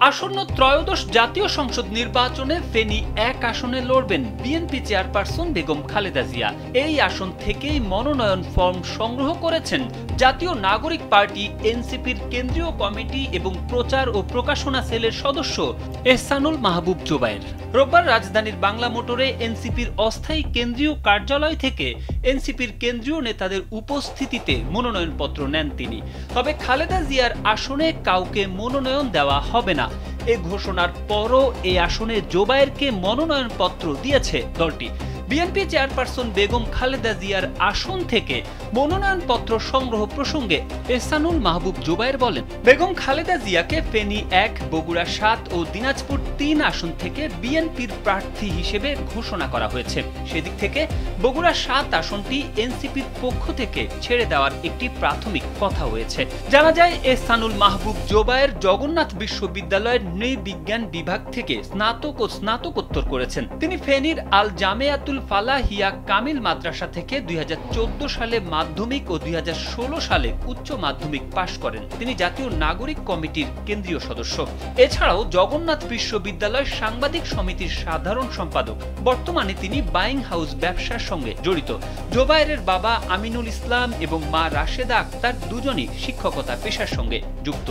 আসন্ন ত্রয়োদশ জাতীয় সংসদ নির্বাচনে ফেনী এক আসনে লড়বেন বিএনপি চেয়ারপারসন বেগম খালেদা জিয়া। এই আসন থেকেই মনোনয়ন ফর্ম সংগ্রহ করেছেন জাতীয় নাগরিক পার্টি এনসিপির কেন্দ্রীয় কমিটি এবং প্রচার ও প্রকাশনা সেলের সদস্য এহসানুল মাহবুব জোবায়ের। রোববার রাজধানীর বাংলা মোটরে এনসিপির অস্থায়ী কেন্দ্রীয় কার্যালয় থেকে এনসিপির কেন্দ্রীয় নেতাদের উপস্থিতিতে মনোনয়নপত্র নেন তিনি। তবে খালেদা জিয়ার আসনে কাউকে মনোনয়ন দেওয়া হবে না। এ ঘোষণার পরও এই আসনে জোবায়েরকে মনোনয়নপত্র দিয়েছে দলটি। বিএনপি চেয়ারপারসন বেগম খালেদা জিয়ার আসন থেকে মনোনয়নপত্র সংগ্রহ প্রসঙ্গে এহসানুল মাহবুব জোবায়ের বলেন, বেগম খালেদা জিয়াকে ফেনী 1, বগুড়া 7 ও দিনাজপুর 3 আসন থেকে বিএনপির প্রার্থী হিসেবে ঘোষণা করা হয়েছে। সেদিক থেকে বগুড়া 7 আসনটি এনসিপির পক্ষ থেকে ছেড়ে দেওয়ার একটি প্রাথমিক কথা হয়েছে। জানা যায়, এহসানুল মাহবুব জোবায়ের জগন্নাথ বিশ্ববিদ্যালয়ের নৃবিজ্ঞান বিভাগ থেকে স্নাতক ও স্নাতকোত্তর করেছেন। তিনি ফেনীর আল জামেয়াতুল ফালাহিয়া কামিল মাদ্রাসা থেকে 2014 সালে মাধ্যমিক ও 2016 সালে উচ্চ মাধ্যমিক পাশ করেন। তিনি জাতীয় নাগরিক কমিটির কেন্দ্রীয় সদস্য। এছাড়াও জগন্নাথ বিশ্ববিদ্যালয় সাংবাদিক সমিতির সাধারণ সম্পাদক। বর্তমানে তিনি বাইং হাউস ব্যবসার সঙ্গে জড়িত। জোবায়েরের বাবা আমিনুল ইসলাম এবং মা রাশেদা আক্তার দুজনই শিক্ষকতা পেশার সঙ্গে যুক্ত।